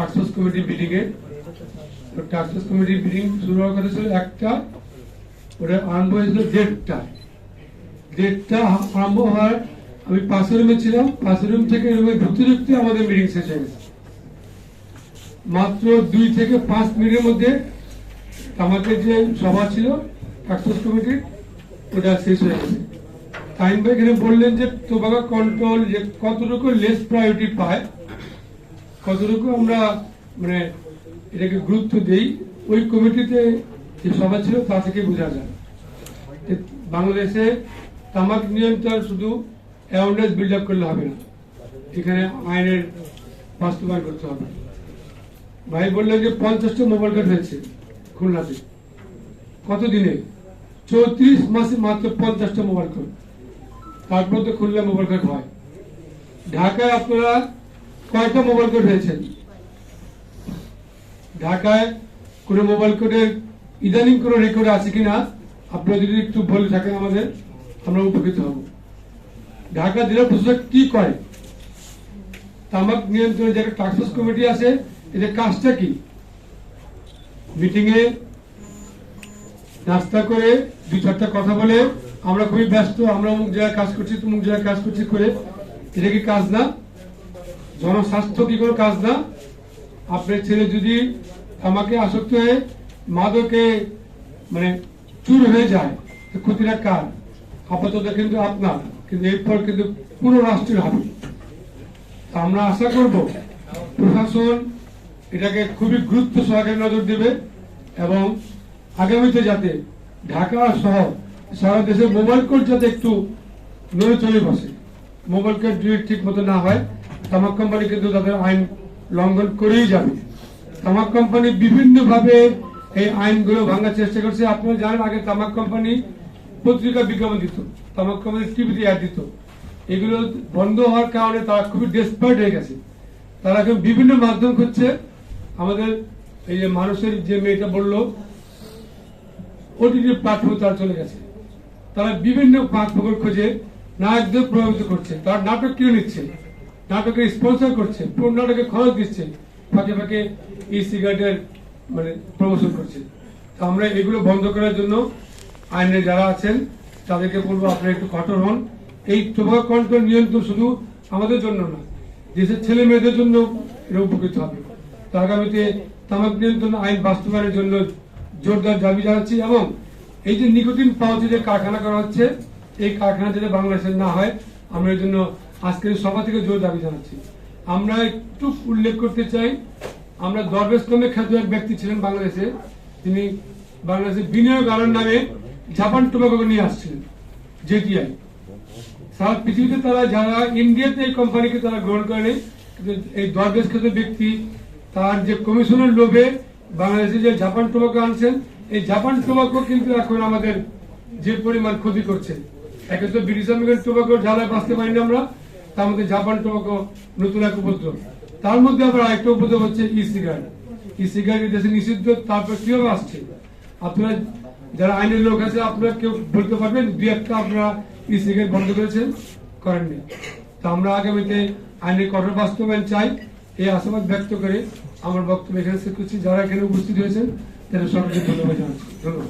Task force committee meeting এ। Task force committee meeting শুরু হওয়ার কথা ছিল 1টা, ওটা আরম্ভ হয়েছিল 1:30 আরম্ভ হওয়ার আমি 5 রুমে ছিলাম। 5 রুম থেকে রুমে ঢুকতে ঢুকতে আমাদের মিটিং শেষ হয়ে গেছে। মাত্র 2 থেকে 5 মিনিটের মধ্যে আমাদের যে সভা ছিল টাস্কফোর্স কমিটির ওটা শেষ হয়ে গেছে। টাইম ভাই এখানে বললেন যে টোবাকো কন্ট্রোল যে কতটুকু লেস প্রায়োরিটি পায়, কতটুকু আমরা মানে এটাকে গুরুত্ব দেই, ওই কমিটিতে যে সভা ছিল তা থেকে বোঝা যায়। বাংলাদেশে তামাক নিয়ন্ত্রণ শুধু অ্যাওয়ারনেস বিল্ড আপ করলে হবে না, এখানে আইনের বাস্তবায়ন করতে হবে। ভাই বললেন যে 50টা মোবাইল কার্ড হয়েছে খুলনাতে, কতদিনে? 34 মাসে মাত্র 50টা মোবাইল কার্ড। তারপর তো খুলনা মোবাইল কার্ড হয়। ঢাকায় আপনারা কয়টা মোবাইল কোড হয়েছেন? ঢাকায় কোন মোবাইল কোডের ইদানিং কোন রেকর্ড আছে কিনা আপনারা যদি একটু বলে থাকেন আমাদের, আমরা উপকৃত হব। ঢাকা জেলা প্রশাসক কি করে? তামাক নিয়ন্ত্রণের যে টাস্কফোর্স কমিটি আছে, এদের কাজটা কি? মিটিং এ নাস্তা করে 2-4টা কথা বলে আমরা খুবই ব্যস্ত, আমরা অমুক জায়গায় কাজ করছি, তুমুক জায়গায় কাজ করছি করে, এটা কি কাজ না? জনস্বাস্থ্য কি কোনো কাজ না? আপনার ছেলে যদি আমাকে আসক্ত হয়ে মাদকে মানে চুর হয়ে যায়, ক্ষতিটা কার? আপাতত কিন্তু আপনার, কিন্তু এরপর কিন্তু পুরো রাষ্ট্রের হবে। আমরা আশা করব প্রশাসন এটাকে খুবই গুরুত্ব সহকারে নজর দেবে এবং আগামীতে যাতে ঢাকা সহ সারা দেশে মোবাইল কোড যাতে একটু নড়ে চলে বসে, মোবাইল কোড যদি ঠিক মতো না হয়, তামাক কোম্পানি কিন্তু তাদের আইন লঙ্ঘন করেই যাবে। তামাক কোম্পানি বিভিন্ন ভাবে এই আইনগুলো ভাঙার চেষ্টা করছে। আপনারা জানেন আগে তামাক কোম্পানি পত্রিকা বিজ্ঞাপন দিত, তামাক কোম্পানি টিভিতে অ্যাড দিত, এগুলো বন্ধ হওয়ার কারণে তারা খুবই ডেসপারেট হয়ে গেছে। তারা এখন বিভিন্ন মাধ্যম খুঁজছে। আমাদের এই যে মানুষের যে মেয়েটা বললো ওটিটি প্ল্যাটফর্মে তারা চলে গেছে, তারা বিভিন্ন ফাঁক-ফোকর খুঁজে নায়কদের প্রভাবিত করছে, তারা নাটক কিনে নিচ্ছে, নাটকের স্পন্সর করছে, পুরো নাটকে খরচ দিচ্ছে, ফাঁকে ফাঁকে ই সিগারেটের মানে প্রমোশন করছে। তো আমরা এগুলো বন্ধ করার জন্য আইনে যারা আছেন তাদেরকে বলবো আপনারা একটু কঠোর হন। এই টোবাকো কন্ট্রোল নিয়ন্ত্রণ শুধু আমাদের জন্য না, দেশের ছেলে মেয়েদের জন্য এটা উপকৃত হবে। তো আগামীতে তামাক নিয়ন্ত্রণ আইন বাস্তবায়নের জন্য জোরদার দাবি জানাচ্ছি এবং এই যে নিকোটিন পাউচে যে কারখানা করা হচ্ছে, এই কারখানা যাতে বাংলাদেশে না হয়, আমরা এই জন্য আজকের সভা থেকে জোর দাবি জানাচ্ছি। আমরা একটু উল্লেখ করতে চাই, আমরা দরবেশ নামে খ্যাত এক ব্যক্তি ছিলেন বাংলাদেশে, তিনি বাংলাদেশের বিনিয়োগ আনার নামে জাপান টোবাকো নিয়ে আসছিলেন, জেটিআই। সারা পৃথিবীতে তারা যারা ইন্ডিয়াতে এই কোম্পানিকে তারা গ্রহণ করেনি, এই দরবেশ খ্যাত ব্যক্তি তার যে কমিশনের লোভে বাংলাদেশে যে জাপান টোবাকো আনছেন, এই জাপান টোবাকো কিন্তু এখন আমাদের যে পরিমাণ ক্ষতি করছে। একে তো ব্রিটিশ আমেরিকান টোবাকো জ্বালায় বাঁচতে পারি না আমরা, তার মধ্যে জাপান টোবাকো নতুন এক উপদ্রব। তার মধ্যে আবার আরেকটা উপদ্রব হচ্ছে ই সিগারেট। ই সিগারেট দেশে নিষিদ্ধ, তারপর কিভাবে আসছে? আপনারা যারা আইনের লোক আছে, আপনারা কেউ বলতে পারবেন 2-1টা আপনারা ই সিগারেট বন্ধ করেছেন? করেননি। তো আমরা আগামীতে আইনের কঠোর বাস্তবায়ন চাই, এই আশাবাদ ব্যক্ত করে আমার বক্তব্য এখানে শেষ করছি। যারা এখানে উপস্থিত হয়েছেন তাদের সকলকে ধন্যবাদ জানাচ্ছি। ধন্যবাদ।